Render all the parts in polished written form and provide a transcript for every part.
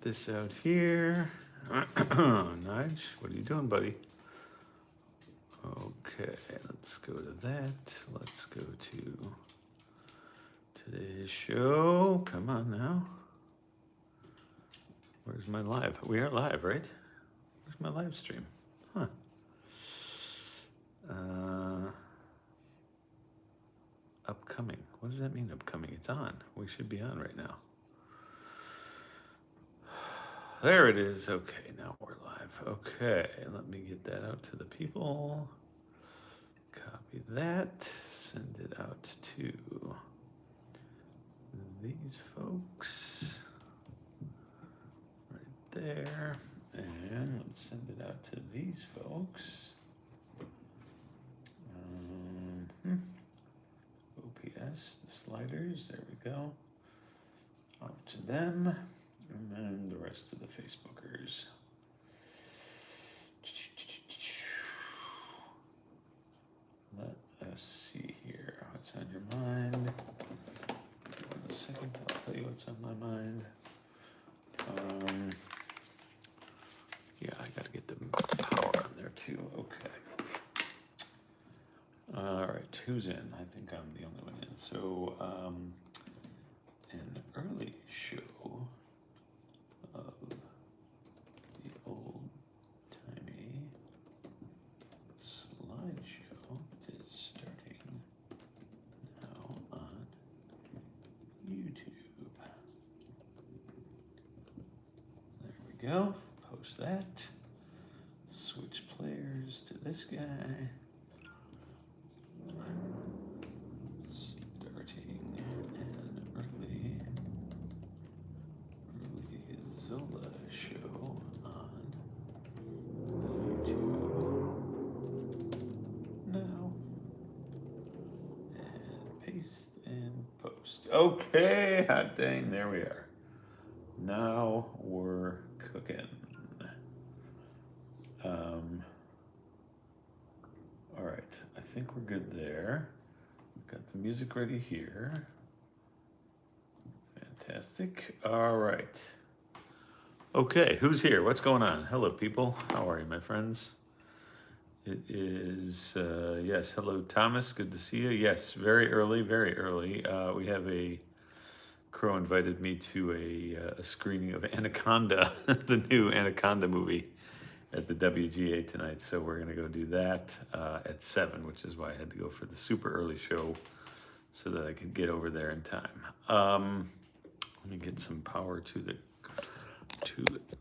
this out here. Nige, what are you doing, buddy? Okay, let's go to that. Let's go to today's show. Come on now. Where's my live? We are live, right? Where's my live stream? Huh. Upcoming. What does that mean, upcoming? It's on. We should be on right now. There it is. Okay, now we're live. Okay, let me get that out to the people. Copy that. Send it out to these folks. Right there. And let's send it out to these folks. OPS, the sliders, there we go. Out to them, and then the rest of the Facebookers. Let us see here. What's on your mind? In a second, I'll tell you what's on my mind. Yeah, I gotta get the power on there too. Okay. All right, who's in? I think I'm the only one in. So, an early show of the Old-Timey Slideshow is starting now on YouTube. There we go. Post that. Switch players to this guy. Starting an early Zola show on YouTube now. And paste and post. Okay, hot dang, there we are. Now we're cooking. All right, I think we're good there. We've got the music ready here. Fantastic. All right. Okay, who's here? What's going on? Hello, people. How are you, my friends? It is, yes, hello, Thomas. Good to see you. Yes, very early, very early. We have Crow invited me to a screening of Anaconda, the new Anaconda movie at the WGA tonight. So we're going to go do that at 7, which is why I had to go for the super early show so that I could get over there in time. Let me get some power to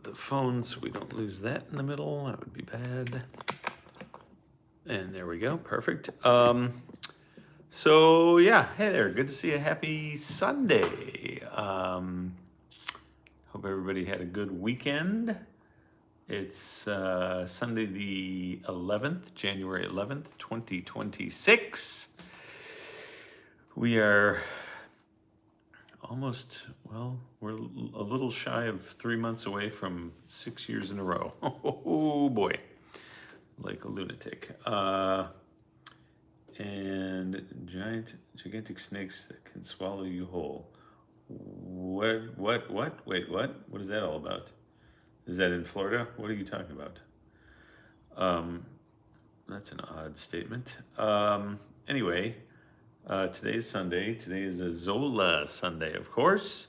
the phone so we don't lose that in the middle. That would be bad. And there we go. Perfect. So yeah, hey there. Good to see you. Happy Sunday. Hope everybody had a good weekend. It's Sunday the 11th, January 11th, 2026. We are almost, well, we're a little shy of 3 months away from 6 years in a row. Oh boy, like a lunatic. And gigantic snakes that can swallow you whole. What? Wait, what? What is that all about? Is that in Florida? What are you talking about? That's an odd statement. Anyway, today's Sunday. Today is a Zola Sunday, of course.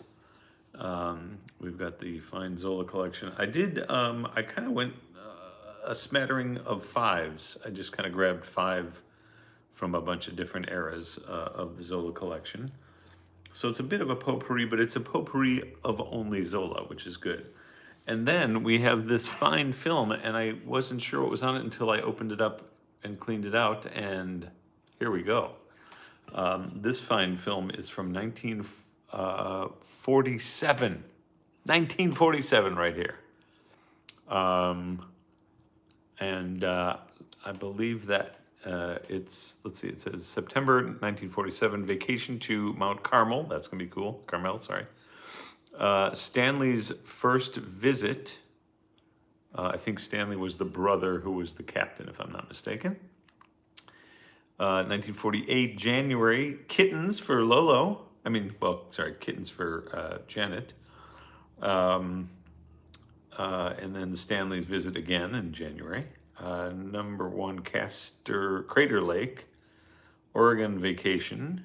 We've got the fine Zola collection. I kind of went a smattering of 5s. I just kind of grabbed 5 from a bunch of different eras of the Zola collection. So it's a bit of a potpourri, but it's a potpourri of only Zola, which is good. And then we have this fine film, and I wasn't sure what was on it until I opened it up and cleaned it out, and here we go. This fine film is from 1947. 1947 right here. And I believe that it's, let's see, it says September 1947, Vacation to Mount Carmel. That's going to be cool. Carmel, sorry. Stanley's first visit. I think Stanley was the brother who was the captain, if I'm not mistaken. 1948, January, Kittens for Lolo. Kittens for Janet. and then the Stanleys visit again in January. Number 1, Crater Lake, Oregon Vacation,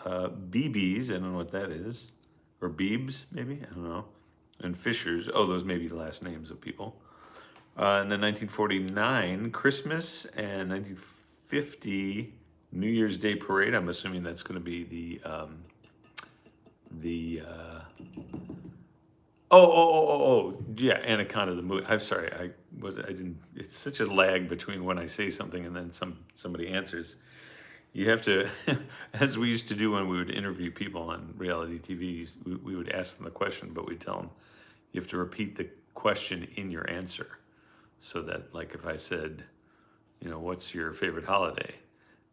BB's, I don't know what that is, or Beebs, maybe, I don't know, and Fishers, oh, those may be the last names of people. And then 1949, Christmas, and 1950, New Year's Day Parade. I'm assuming that's going to be yeah, Anaconda the movie. I'm sorry, I didn't. It's such a lag between when I say something and then somebody answers. You have to, as we used to do when we would interview people on reality TV, we would ask them the question, but we'd tell them you have to repeat the question in your answer, so that, like, if I said, what's your favorite holiday,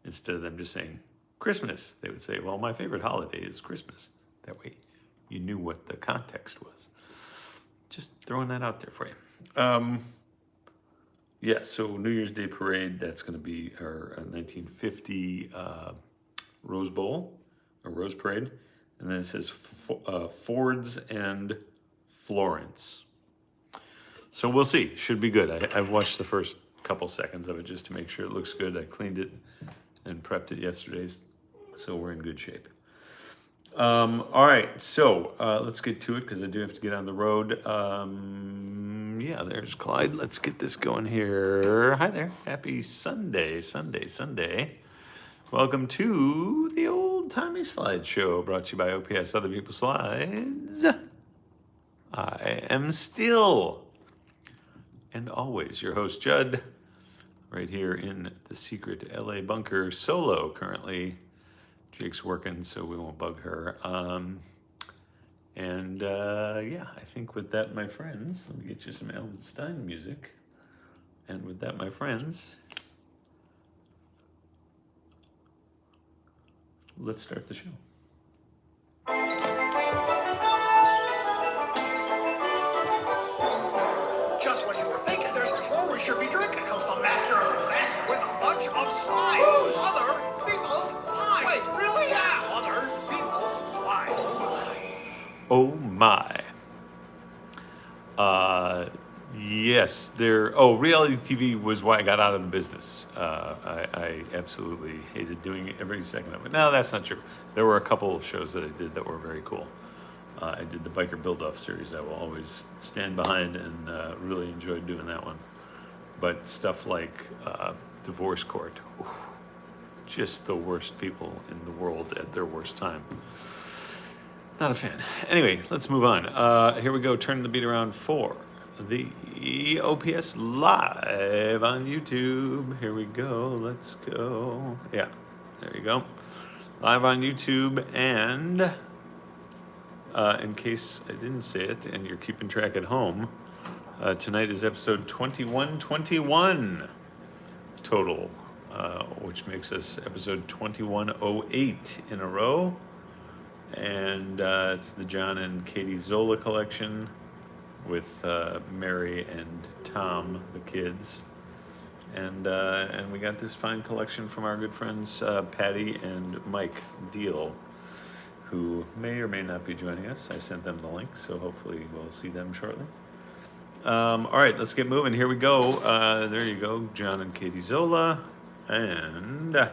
instead of them just saying Christmas, they would say, well, my favorite holiday is Christmas. That way you knew what the context was. Just throwing that out there for you. Yeah, so New Year's Day Parade, that's going to be our 1950 Rose Bowl, or Rose Parade. And then it says Fords and Florence. So we'll see. Should be good. I watched the first couple seconds of it just to make sure it looks good. I cleaned it and prepped it yesterday, so we're in good shape. All right, so let's get to it because I do have to get on the road. Yeah, there's Clyde. Let's get this going here. Hi there. Happy Sunday. Welcome to the Old-Timey Slideshow, brought to you by OPS Other People's Slides. I am still and always your host, Judd, right here in the secret LA bunker solo currently. Jake's working, so we won't bug her. Yeah, I think with that, my friends, let me get you some Alan Stein music. And with that, my friends, let's start the show. Just when you were thinking there's much more we should be drinking comes the master of disaster with a bunch of slides. Who's? Other people's slides. Wait, really? Yeah, other people's slides. Oh my. Yes, reality TV was why I got out of the business. I absolutely hated doing it every second of it. No, that's not true. There were a couple of shows that I did that were very cool. I did the Biker Build-Off series. I will always stand behind and really enjoyed doing that one. But stuff like Divorce Court, just the worst people in the world at their worst time. Not a fan. Anyway, let's move on. Here we go. Turn the beat around for the OPS live on YouTube. Here we go. Let's go. Yeah, there you go. Live on YouTube. And in case I didn't say it and you're keeping track at home, tonight is episode 2121 total, which makes us episode 2108 in a row. And it's the John and Katie Zola collection with Mary and Tom, the kids. And we got this fine collection from our good friends Patty and Mike Deal, who may or may not be joining us. I sent them the link, so hopefully we'll see them shortly. All right, let's get moving. Here we go. There you go, John and Katie Zola. And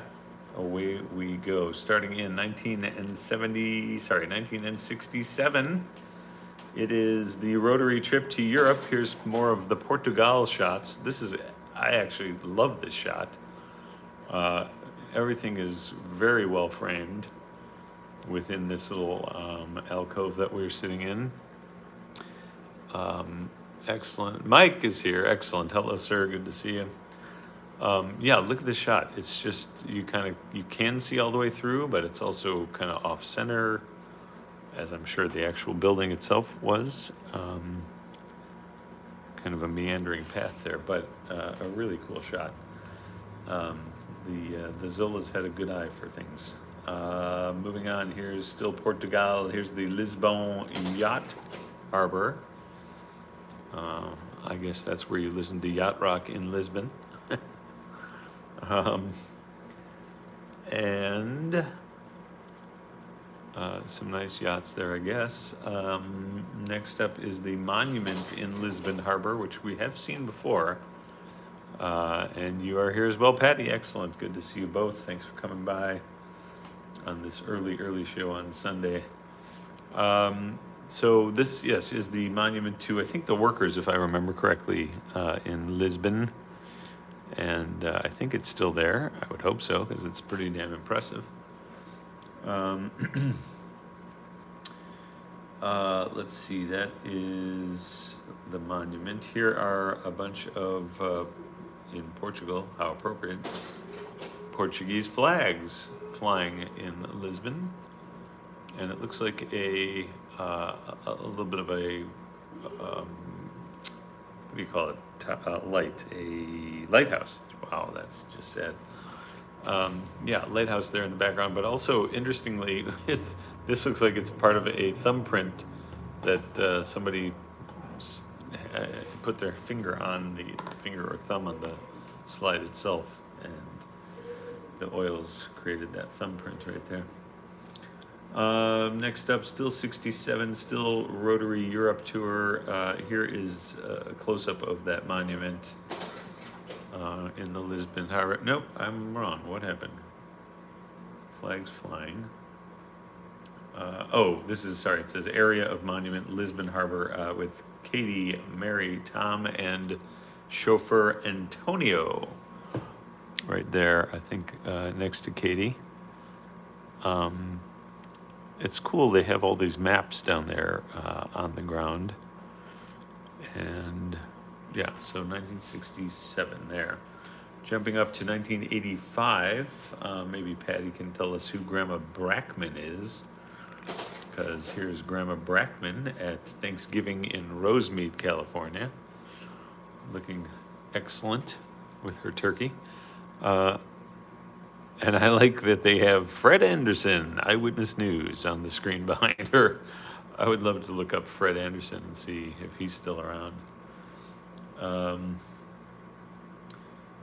away we go. Starting in 1967. It is the Rotary trip to Europe. Here's more of the Portugal shots. I actually love this shot. Everything is very well framed within this little alcove that we're sitting in. Excellent. Mike is here. Excellent. Hello, sir. Good to see you. Yeah, look at this shot. It's just, you can see all the way through, but it's also kind of off center, as I'm sure the actual building itself was. Kind of a meandering path there, but a really cool shot. The Zolas had a good eye for things. Moving on, here's still Portugal. Here's the Lisbon Yacht Harbor. I guess that's where you listen to yacht rock in Lisbon. Some nice yachts there, I guess. Next up is the monument in Lisbon Harbor, which we have seen before. And you are here as well, Patty. Excellent. Good to see you both. Thanks for coming by on this early show on Sunday. So this, yes, is the monument to, I think, the workers, if I remember correctly, in Lisbon. And I think it's still there. I would hope so, because it's pretty damn impressive. Let's see, that is the monument. Here are a bunch of, in Portugal, how appropriate, Portuguese flags flying in Lisbon. And it looks like a little bit of a, what do you call it, a lighthouse. Wow, that's just sad. Yeah, lighthouse there in the background, but also interestingly, this looks like it's part of a thumbprint that somebody put their finger or thumb on the slide itself, and the oils created that thumbprint right there. Next up, still 67, still Rotary Europe Tour. Here is a close-up of that monument. In the Lisbon Harbor. Nope, I'm wrong. What happened? Flags flying. It says area of monument, Lisbon Harbor, with Katie, Mary, Tom, and chauffeur Antonio. Right there, I think, next to Katie. It's cool, they have all these maps down there on the ground. And yeah, so 1967 there. Jumping up to 1985, maybe Patty can tell us who Grandma Brackman is, because here's Grandma Brackman at Thanksgiving in Rosemead, California, looking excellent with her turkey. And I like that they have Fred Anderson, Eyewitness News, on the screen behind her. I would love to look up Fred Anderson and see if he's still around.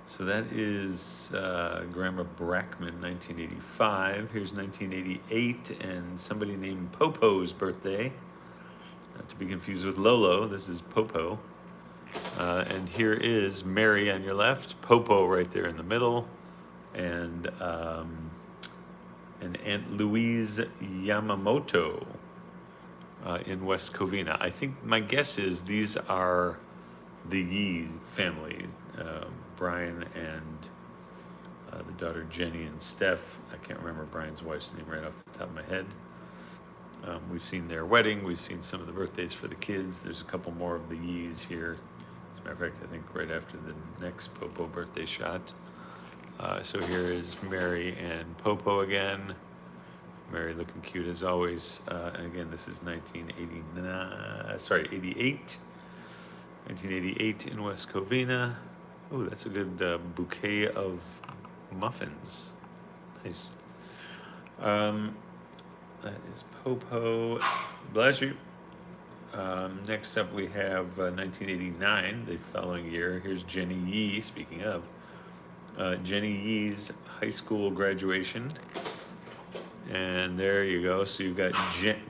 So that is Grandma Brackman, 1985. Here's 1988, and somebody named Popo's birthday. Not to be confused with Lolo, this is Popo. And here is Mary on your left, Popo right there in the middle, and Aunt Louise Yamamoto in West Covina. I think my guess is these are the Yee family, Brian and the daughter Jenny and Steph. I can't remember Brian's wife's name right off the top of my head. We've seen their wedding. We've seen some of the birthdays for the kids. There's a couple more of the Yees here. As a matter of fact, I think right after the next Popo birthday shot. So here is Mary and Popo again. Mary looking cute as always. And again, this is 1988. 1988 in West Covina. Oh, that's a good bouquet of muffins. Nice. That is Popo. Bless you. Next up, we have 1989, the following year. Here's Jenny Yee, speaking of. Jenny Yee's high school graduation. And there you go. So you've got,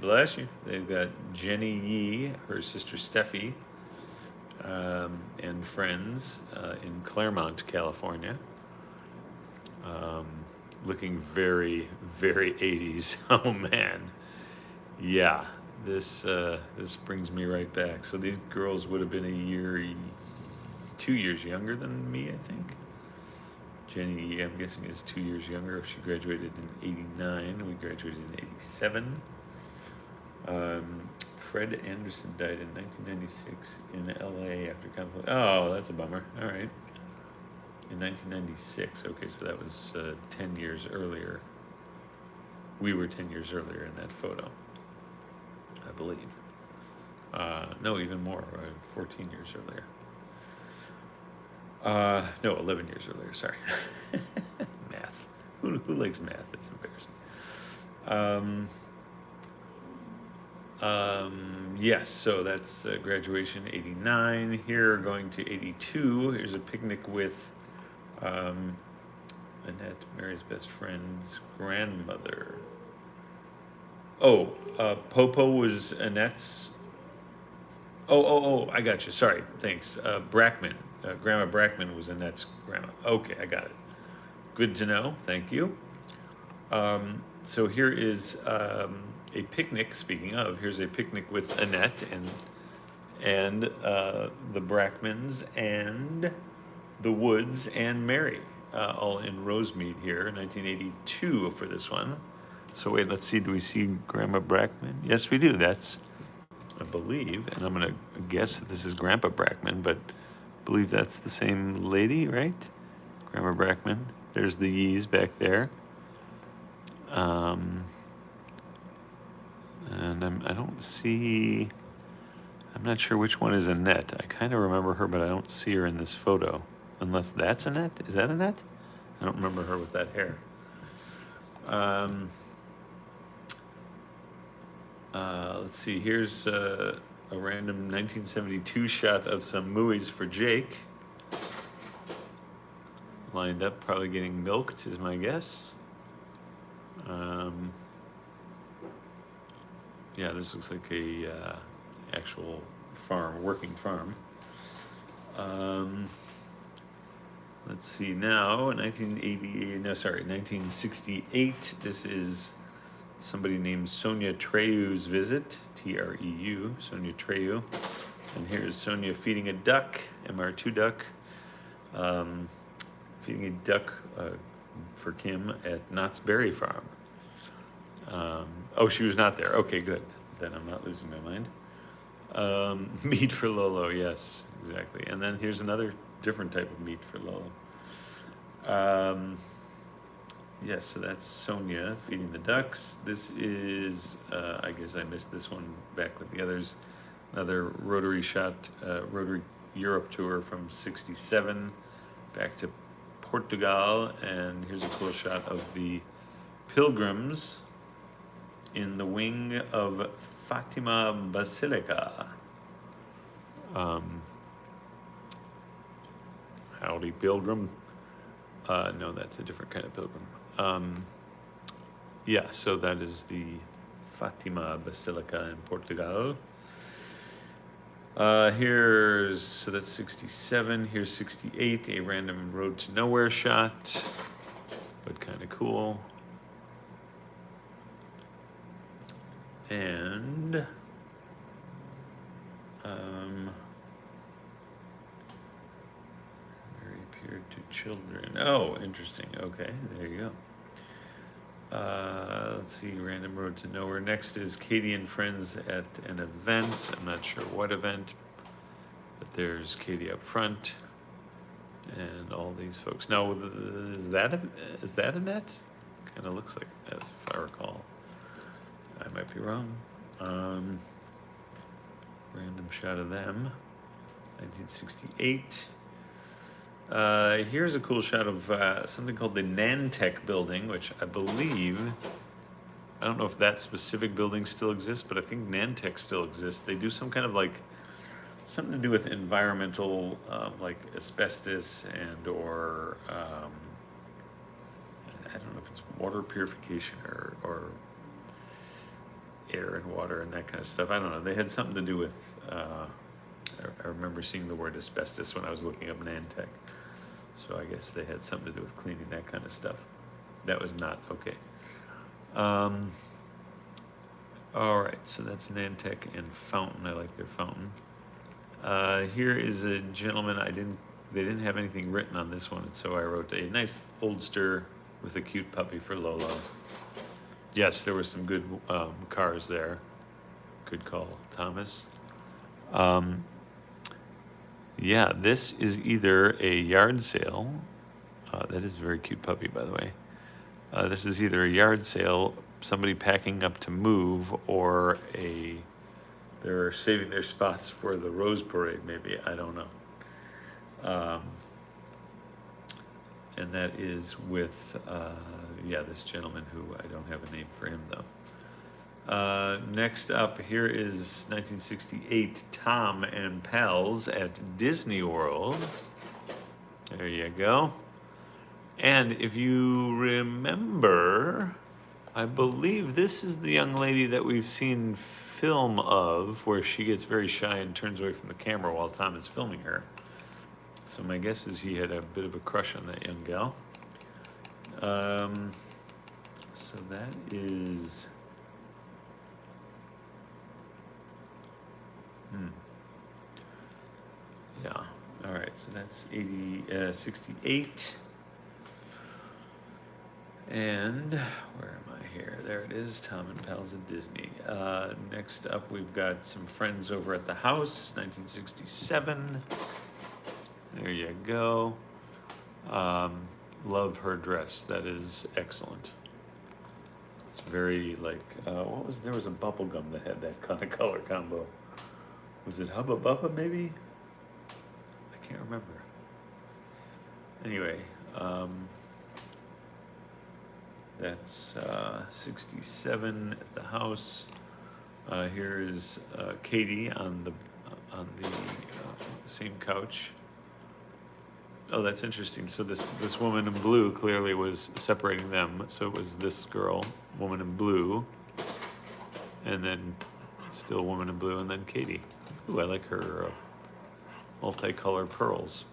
bless you. They've got Jenny Yee, her sister Steffi, and friends in Claremont, California. Looking very, very 80s. Oh man. Yeah, this brings me right back. So these girls would have been 2 years younger than me, I think. Jenny, I'm guessing, is 2 years younger. If she graduated in 89, we graduated in 87. Fred Anderson died in 1996 in LA after conflict. Oh, that's a bummer. All right. In 1996. Okay, so that was 10 years earlier. We were 10 years earlier in that photo, I believe. No, even more. 14 years earlier. No, 11 years earlier. Sorry. Math. Who likes math? It's embarrassing. Yes, so that's graduation 89. Here, going to 82. Here's a picnic with Annette, Mary's best friend's grandmother. Oh, Popo was Annette's. Oh, I got you. Sorry, thanks. Brackman, Grandma Brackman was Annette's grandma. Okay, I got it. Good to know. Thank you. So here is a picnic. Speaking of, here's a picnic with Annette and the Brackmans and the Woods and Mary, all in Rosemead here, 1982 for this one. So wait, let's see. Do we see Grandma Brackman? Yes, we do. That's, I believe, and I'm gonna guess that this is Grandpa Brackman, but I believe that's the same lady, right? Grandma Brackman. There's the Yees back there. And I don't see. I'm not sure which one is Annette. I kind of remember her, but I don't see her in this photo. Unless that's Annette. Is that Annette? I don't remember her with that hair. Let's see. Here's a random 1972 shot of some mooies for Jake. Lined up, probably getting milked, is my guess. Yeah, this looks like a actual farm, working farm. Let's see now, 1968. This is somebody named Sonia Treu's visit, Treu, Sonia Treu. And here's Sonia feeding a duck, MR2 duck, feeding a duck for Kim at Knott's Berry Farm. Oh, she was not there. Okay, good. Then I'm not losing my mind. Meat for Lolo, yes, exactly. And then here's another different type of meat for Lolo. Yes, so that's Sonia feeding the ducks. This is, I guess I missed this one back with the others. Another rotary shot, rotary Europe tour from '67 back to Portugal. And here's a cool shot of the pilgrims in the wing of Fatima Basilica. Howdy, pilgrim. No, that's a different kind of pilgrim. Yeah, so that is the Fatima Basilica in Portugal. So that's 67. Here's 68, a random road to nowhere shot, but kind of cool. And Mary appeared to children. Oh, interesting. Okay, there you go. Let's see, random road to nowhere. Next is Katie and friends at an event. I'm not sure what event, but there's Katie up front and all these folks. Now, is that Annette? Kind of looks like that, if I recall. I might be wrong. Random shot of them. 1968. Here's a cool shot of something called the Nantec building, which I believe, I don't know if that specific building still exists, but I think Nantec still exists. They do some kind of like, something to do with environmental, like asbestos and or, I don't know if it's water purification or air and water and that kind of stuff. I don't know. They had something to do with, I remember seeing the word asbestos when I was looking up Nantec. So I guess they had something to do with cleaning that kind of stuff. That was not okay. All right, so that's Nantec and Fountain. I like their fountain. Here is a gentleman. They didn't have anything written on this one, and so I wrote a nice oldster with a cute puppy for Lolo. Yes, there were some good cars there. Good call, Thomas. Yeah, this is either a yard sale. That is a very cute puppy, by the way. This is either a yard sale, somebody packing up to move, or they're saving their spots for the Rose Parade, maybe. I don't know. And that is with, this gentleman who I don't have a name for him, though. Next up, here is 1968 Tom and Pals at Disney World. There you go. And if you remember, I believe this is the young lady that we've seen film of, where she gets very shy and turns away from the camera while Tom is filming her. So my guess is he had a bit of a crush on that young gal. So that is... Yeah, all right, so that's 68. And where am I here? There it is, Tom and Pals at Disney. Next up, we've got some friends over at the house, 1967. There you go. Love her dress. That is excellent. It's very like, there was a bubble gum that had that kind of color combo. Was it Hubba Bubba maybe? I can't remember. Anyway, that's 67 at the house. Here is Katie on the same couch. Oh, that's interesting. So this woman in blue clearly was separating them. So it was this girl, woman in blue, and then still woman in blue, and then Katie. Ooh, I like her multicolored pearls.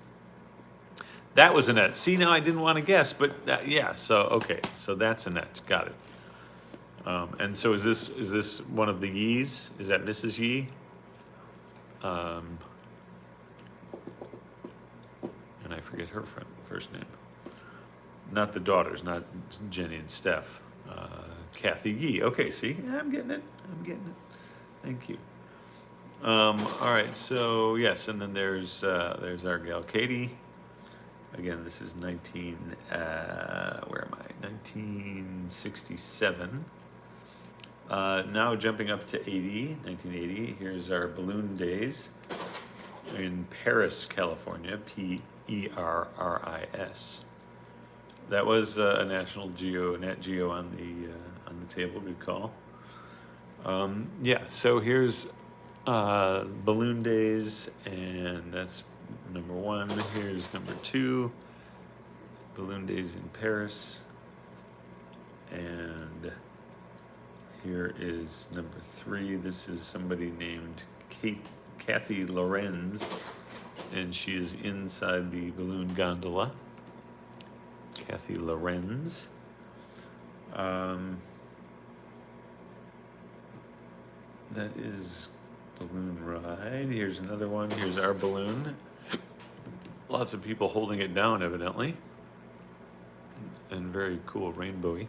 That was Annette. See, now I didn't want to guess, but yeah. So okay, so that's Annette. Got it. And so is this one of the Yees? Is that Mrs. Yee? And I forget her first name. Not the daughters, not Jenny and Steph. Kathy Yee. Okay, see, I'm getting it. Thank you. All right, so yes, and then there's our gal Katie. Again, this is 1967. Now jumping up to 1980. Here's our balloon days in Paris, California. Perris. That was a National Nat Geo on the table. Good call. Yeah. So here's balloon days, and that's number 1. Here's number 2. Balloon days in Paris, and here is number 3. This is somebody named Kathy Lorenz, and she is inside the balloon gondola. Kathy Lorenz. That is balloon ride. Here's another one. Here's our balloon. Lots of people holding it down, evidently. And very cool, rainbowy.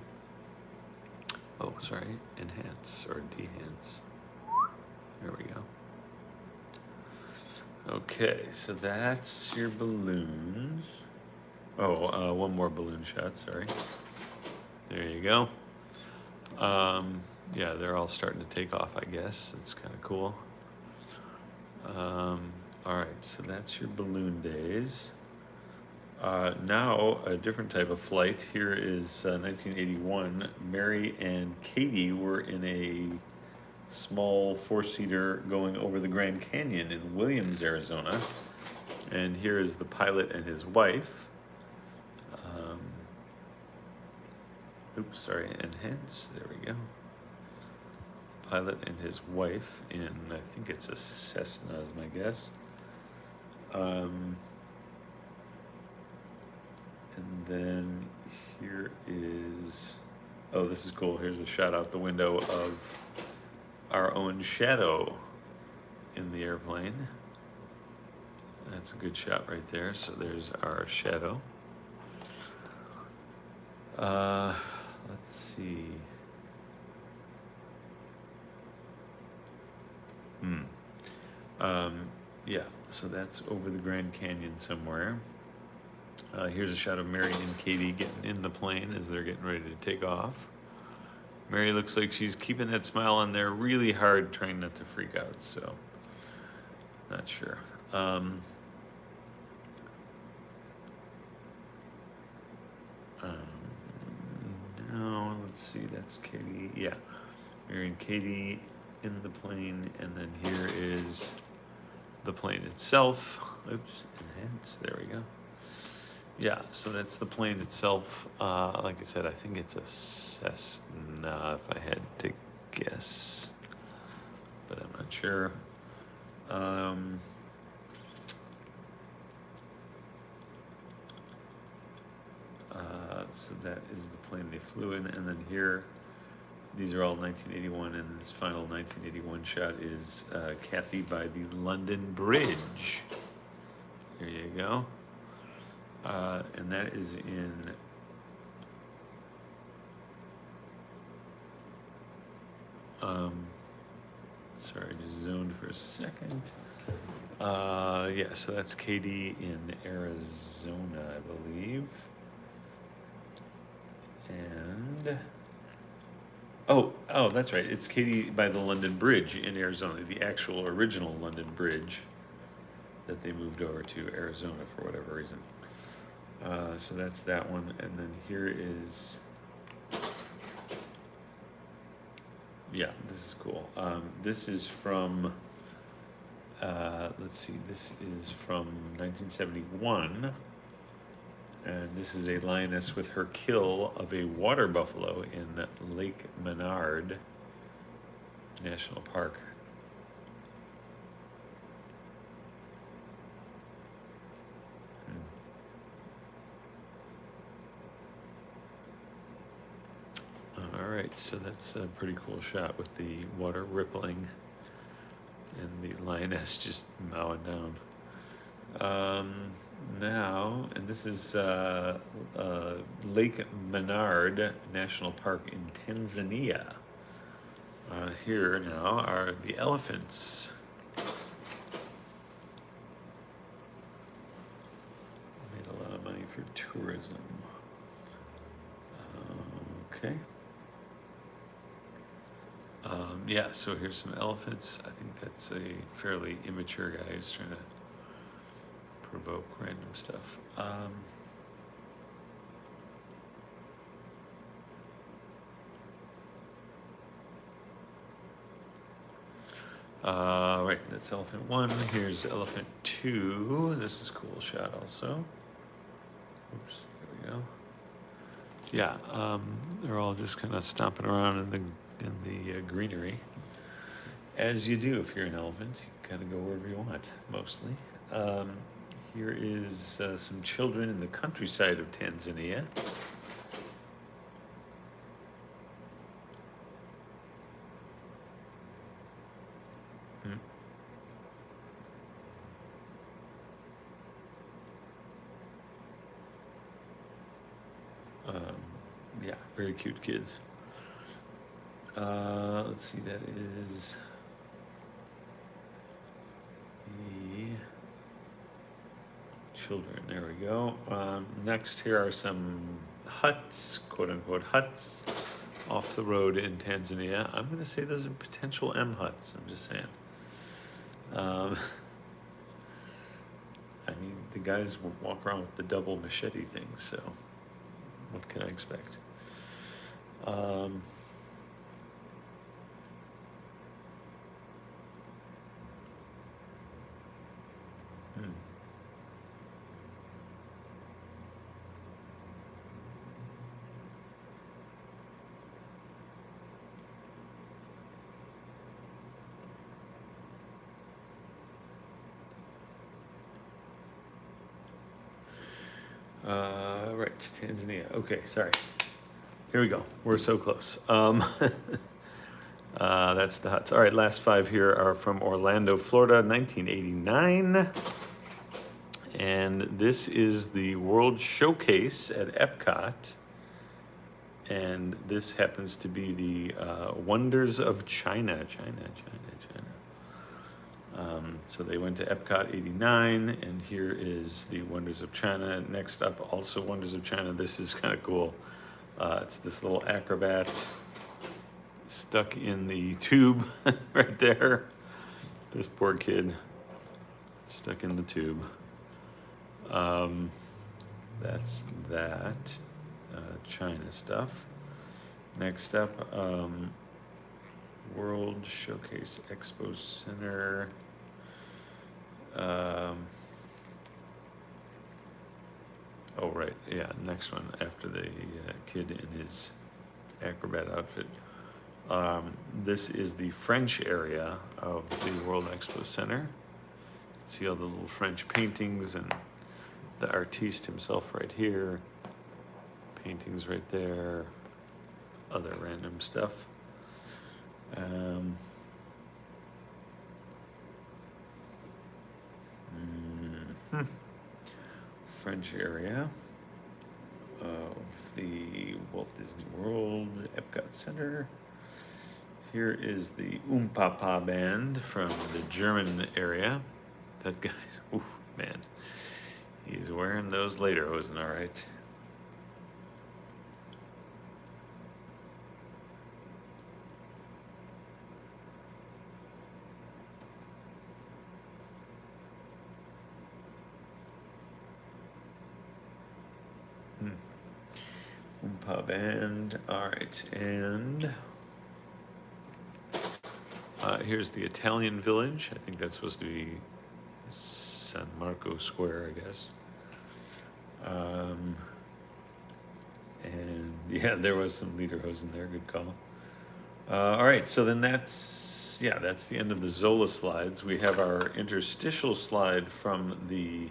Oh, sorry. Enhance or dehance. There we go. Okay, so that's your balloons. Oh, one more balloon shot, sorry. There you go. Yeah, they're all starting to take off, I guess. It's kind of cool. All right, so that's your balloon days. Now, a different type of flight. Here is 1981. Mary and Katie were in a small 4-seater going over the Grand Canyon in Williams, Arizona. And here is the pilot and his wife. Enhance, there we go. Pilot and his wife in, I think it's a Cessna is my guess. And then here is, oh, this is cool. Here's a shot out the window of our own shadow in the airplane. That's a good shot right there. So there's our shadow. Let's see. Yeah, so that's over the Grand Canyon somewhere. Here's a shot of Mary and Katie getting in the plane as they're getting ready to take off. Mary looks like she's keeping that smile on there really hard, trying not to freak out, so not sure. No, let's see, that's Katie. Yeah, Mary and Katie in the plane, and then here is the plane itself. Oops, enhance, there we go. Yeah, so that's the plane itself. Like I said, I think it's a Cessna, if I had to guess, but I'm not sure. So that is the plane they flew in, and then here, these are all 1981, and this final 1981 shot is Kathy by the London Bridge. Here you go. And that is in sorry, I just zoned for a second. Yeah, so that's Katie in Arizona, I believe. And oh, that's right. It's Katie by the London Bridge in Arizona, the actual original London Bridge that they moved over to Arizona for whatever reason. So that's that one, and then here is, yeah, this is cool. This is from, let's see, this is from 1971, and this is a lioness with her kill of a water buffalo in Lake Menard National Park. All right, so that's a pretty cool shot with the water rippling and the lioness just mowing down. Now, and this is Lake Menard National Park in Tanzania. Here now are the elephants. Made a lot of money for tourism. Okay. Yeah, so here's some elephants. I think that's a fairly immature guy who's trying to provoke random stuff. Right, that's elephant 1. Here's elephant 2. This is a cool shot also. Oops, there we go. Yeah, they're all just kind of stomping around in the greenery, as you do if you're an elephant. You kind of go wherever you want, mostly. Here is some children in the countryside of Tanzania. Yeah, very cute kids. Let's see, that is the children. There we go. Next, here are some huts, quote unquote huts, off the road in Tanzania. I'm going to say those are potential M huts. I'm just saying. I mean, the guys walk around with the double machete thing, so what can I expect? Right, Tanzania. Okay, sorry. Here we go. We're so close. That's the huts. All right, last 5 here are from Orlando, Florida, 1989. And this is the World Showcase at Epcot. And this happens to be the Wonders of China. So they went to Epcot 89, and here is the Wonders of China. Next up, also Wonders of China. This is kind of cool. It's this little acrobat stuck in the tube right there. This poor kid stuck in the tube. That's that China stuff. Next up, World Showcase Expo Center. Oh, right. Yeah, next one after the kid in his acrobat outfit. This is the French area of the World Expo Center. See all the little French paintings and the artiste himself right here. Paintings right there. Other random stuff. French area of the Walt Disney World Epcot Center. Here is the Papa band from the German area. That guy's, ooh, man, he's wearing those lederhosen, all right. Oompa band, all right, and here's the Italian village. I think that's supposed to be San Marco Square, I guess. And yeah, there was some lederhosen there. Good call. All right, so then that's the end of the Zola slides. We have our interstitial slide from the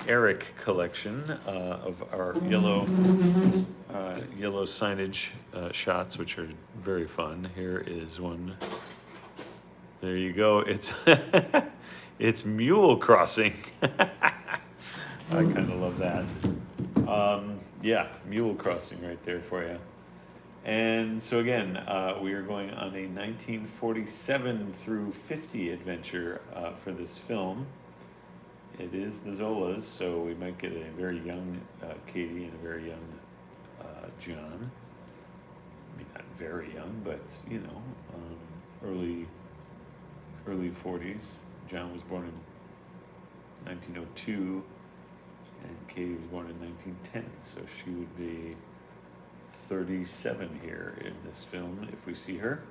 Eric collection of our yellow signage shots, which are very fun. Here is one. There you go. It's it's mule crossing. I kind of love that. Yeah, mule crossing right there for you. And so again, we are going on a 1947 through 50 adventure for this film. It is the Zolas, so we might get a very young Katie and a very young John. I mean, not very young, but you know, early 40s. John was born in 1902, and Katie was born in 1910, so she would be 37 here in this film if we see her.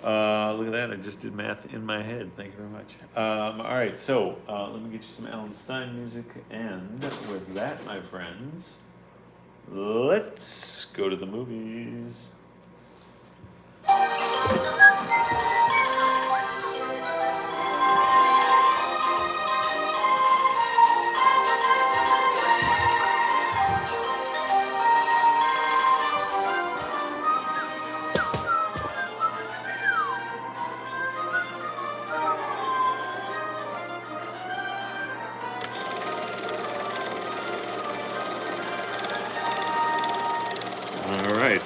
Look at that, I just did math in my head. Thank you very much. All right, so let me get you some Alan Stein music, and with that, my friends, let's go to the movies.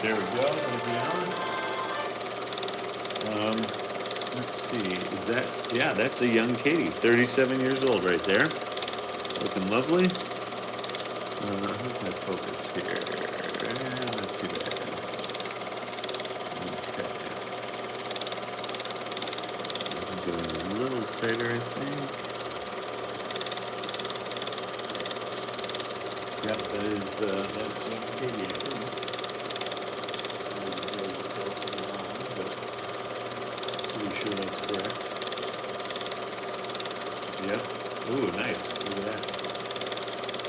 There we go. Let's see. Is that? Yeah, that's a young Katie, 37 years old, right there. Looking lovely. Who's my focus here? Not too bad. Okay. Doing a little tighter, I think. Yeah, that's young Katie, I think. That's correct. Yep. Ooh, nice. Look at that.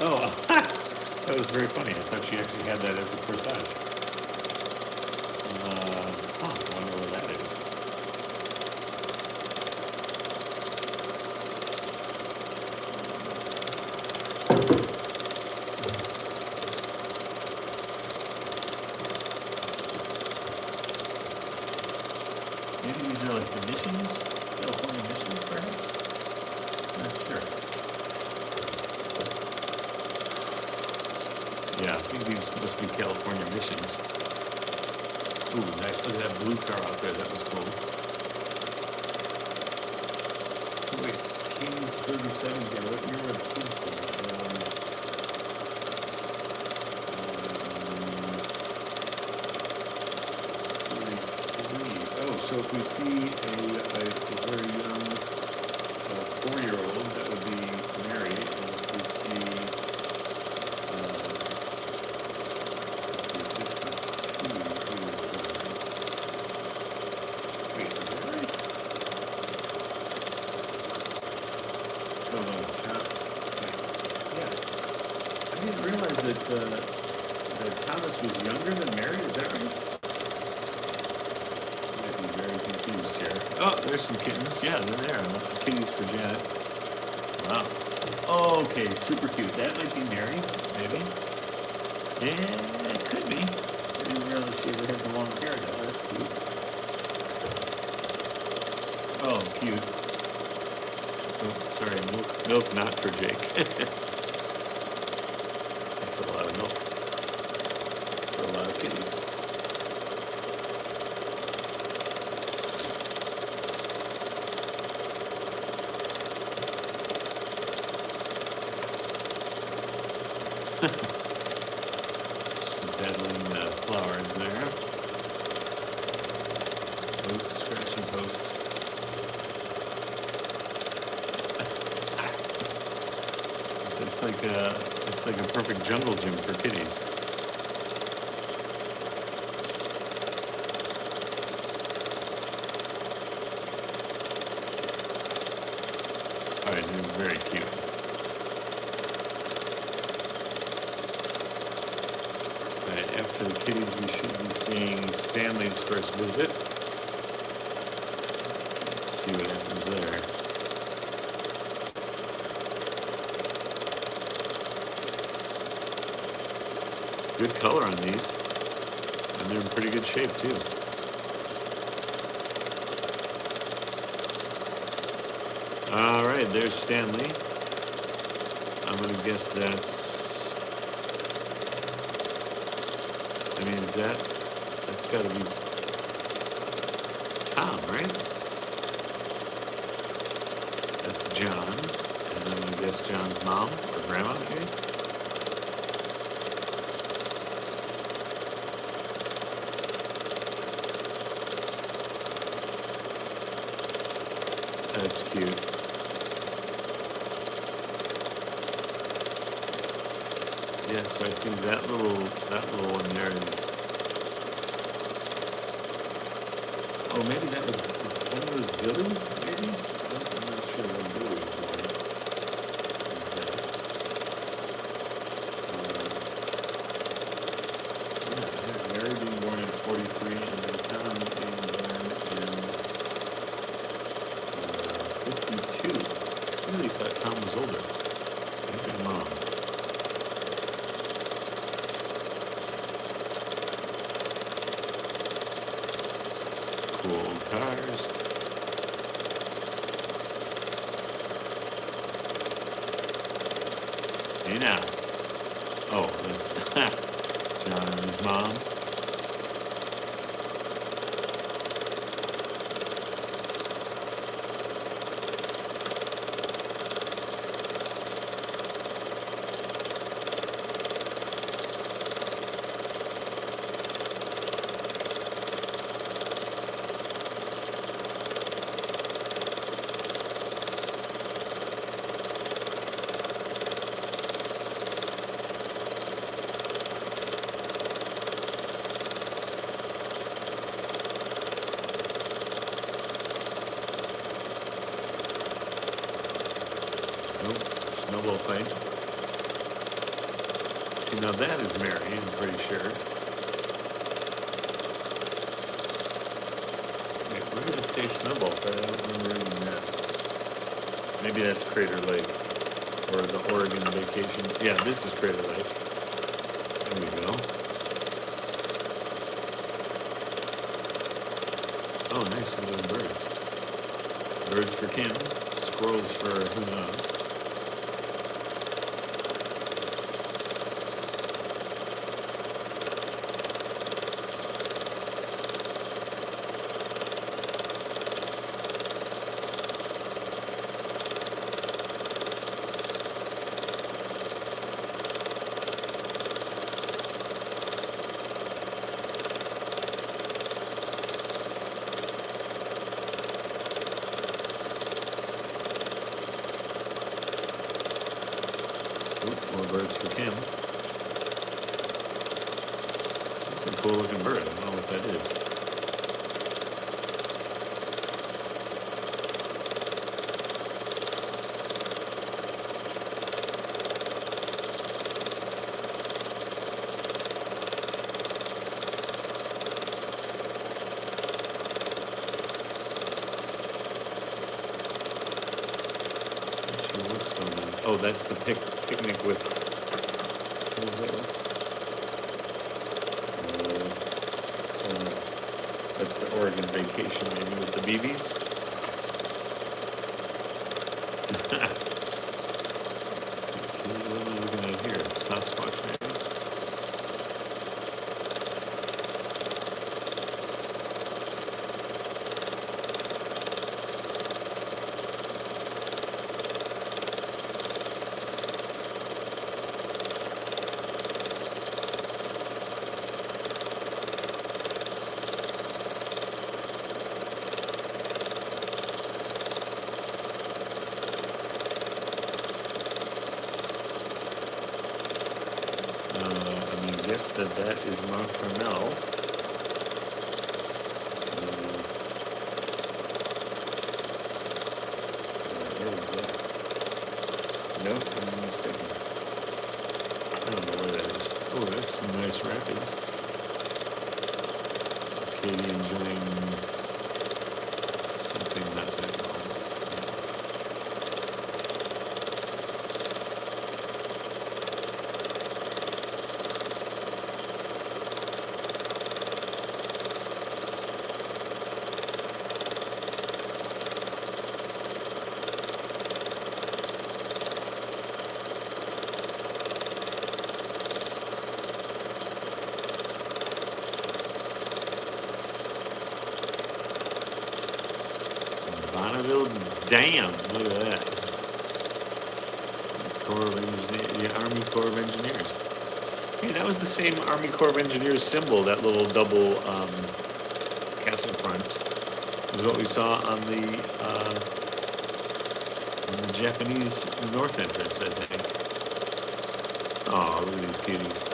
Oh, that was very funny. I thought she actually had that as a corsage. I wonder where that is. Maybe these are like the missions, California missions, perhaps? Not sure. Yeah, I think these must be California missions. Ooh, nice. Look at that blue car out there. That was cool. So wait, King's 37 here. What year were the Kings born? So if we see a very young 4-year-old, that would be Mary. And if we see, wait, is that right? Oh no, John. Wait, yeah. I didn't that Thomas was younger than Mary. Is that right? I might be very confused here. Oh, there's some kittens. Yeah, they're there. Lots of kitties for Janet. Wow. Oh, okay, super cute. That might be Mary, maybe. Yeah, it could be. I didn't realize she ever had the long hair though. That's cute. Oh, cute. Oh, sorry, milk not for Jake. That's a lot of milk. For a lot of kitties. Some peddling flowers there. Oh, scratching post. It's like a perfect jungle gym for kitties. All right, they're very cute. All right, after the kitties, we should be seeing Stanley's first visit. Let's see what happens there. Good color on these, and they're in pretty good shape too. All right, there's Stanley. I'm gonna guess that's, I mean, that's gotta be Tom, right? That's John, and I'm gonna guess John's mom or grandma, maybe? That's cute. Yeah, so I think that little one there is. Oh, maybe that was one of those Billy. Maybe I'm not sure when Billy was born. Yeah, Mary being born in 43, and then Tom being born in 52. I really thought Tom was older. Maybe his mom. Cool cars. Hey now. Oh, that's John and his mom. Snowball fight. See, now that is Mary, I'm pretty sure. Wait, where did it say Snowball fight? I don't remember reading that. Maybe that's Crater Lake. Or the Oregon vacation. Yeah, this is Crater Lake. There we go. Oh, nice little birds. Birds for Kim. Squirrels for who knows. More birds for Kim. That's a cool looking bird. I don't know what that is. sure what's going on. Oh, that's the picnic with. What is that with? That's the Oregon vacation maybe with the BBs. What am I looking at here? Sasquatch maybe? Guess that is Mount Carmel. Nope, I'm mistaken. I don't know where that is. Oh, there's some nice rapids. Katie enjoying something not that well. Bonneville Dam, look at that. The Army Corps of Engineers. Hey, that was the same Army Corps of Engineers symbol, that little double castle front. Is what we saw on the Japanese north entrance, I think. Oh, look at these cuties.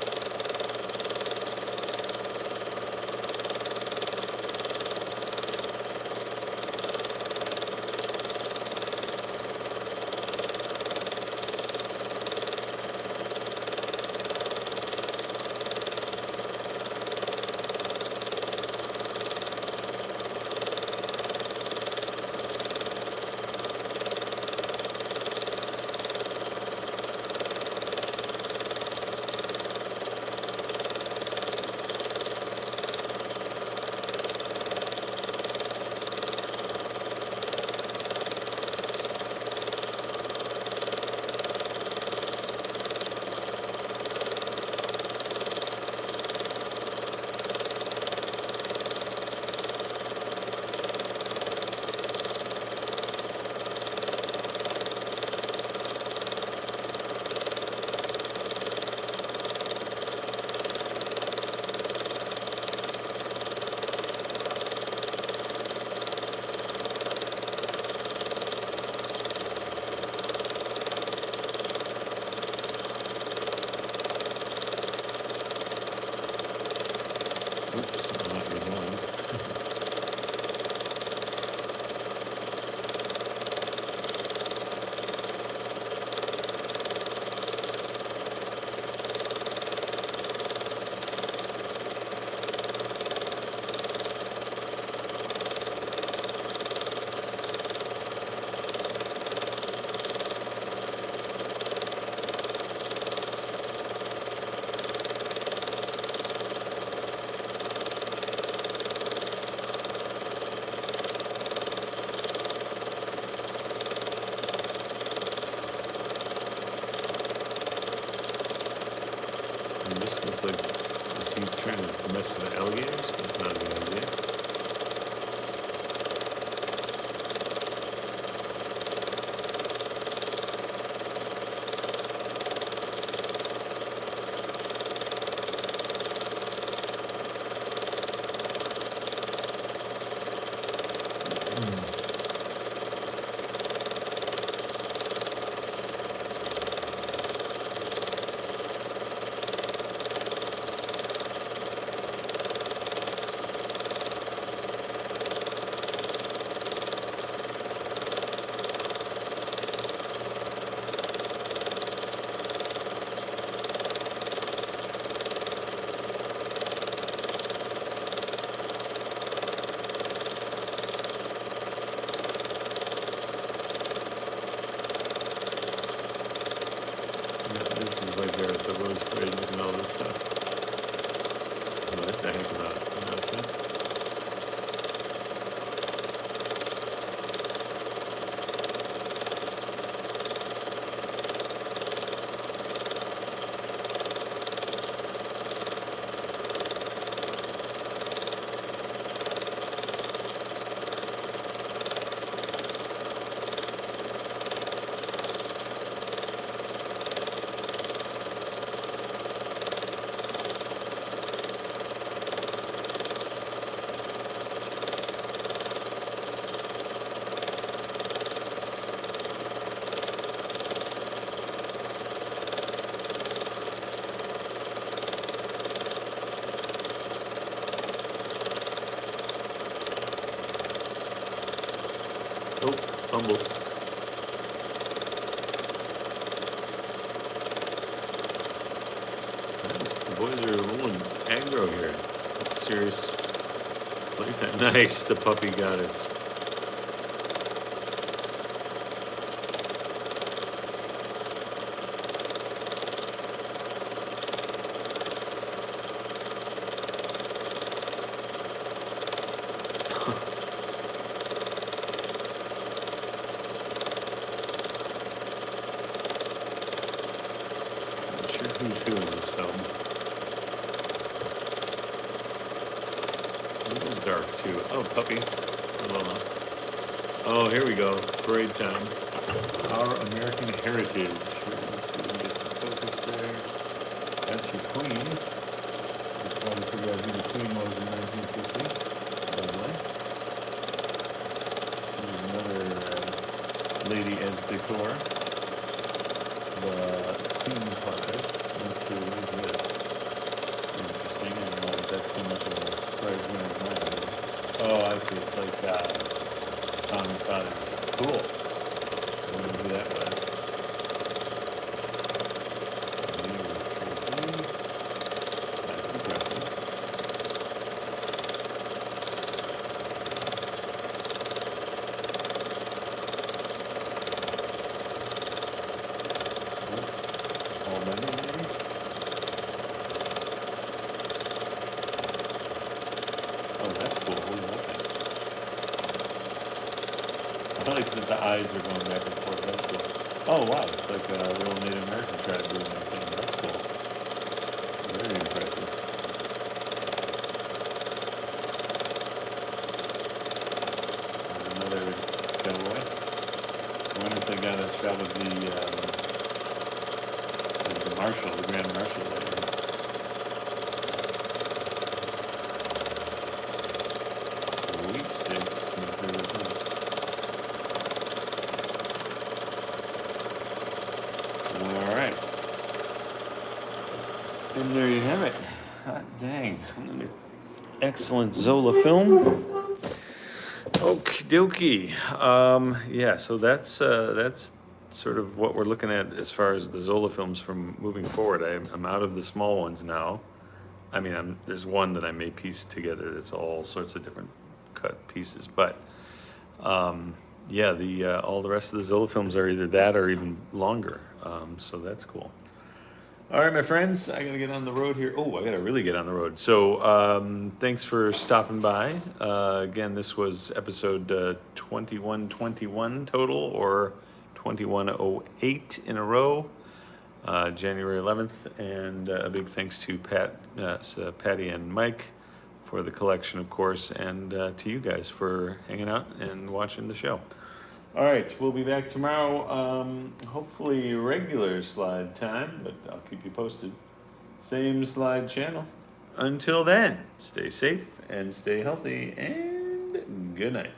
This looks like, is he trying to mess with the alligators? That's not a good idea. was like there at the Rose Parade looking at all this stuff. Oh, that's a heck of an outfit. Oh, fumble. Nice. The boys are rolling aggro here. That's serious playtime. Nice. The puppy got it. Who's who in this film? A little dark too. Oh, puppy. Lola. Oh, here we go. Parade time. Our American heritage. Let's see if we can get some focus there. That's your queen. Let's try to figure out who the queen was in 1950. Lovely. Here's another lady as decor. The queen part. Let's see, what is this? Interesting. I don't know if that's so much of a prize winner as mine. Oh, I see. It's like founding fathers. Cool. I don't know who that was. That's impressive. All metal, maybe? Oh, that's cool. What is that? I like that the eyes are going back and forth. That's cool. Oh, wow. It's like a real Native American tribe doing that thing. That's cool. Very impressive. Another cowboy. I wonder if they got a shot of the marshal, the Grand Marshal later. Sweepstakes. All right. And there you have it. Hot dang. Another excellent Zola film. Okie dokie. Yeah, so that's sort of what we're looking at as far as the Zola films from moving forward. I'm out of the small ones now. I mean, there's one that I may piece together that's all sorts of different cut pieces, but yeah, all the rest of the Zola films are either that or even longer. So that's cool. All right, my friends, I gotta get on the road here. Oh, I gotta really get on the road. So thanks for stopping by. Again, this was episode 2121 total, or 2108 in a row, January 11th. And a big thanks to Patty and Mike for the collection, of course, and to you guys for hanging out and watching the show. All right, we'll be back tomorrow, hopefully regular slide time, but I'll keep you posted. Same slide channel. Until then, stay safe and stay healthy, and good night.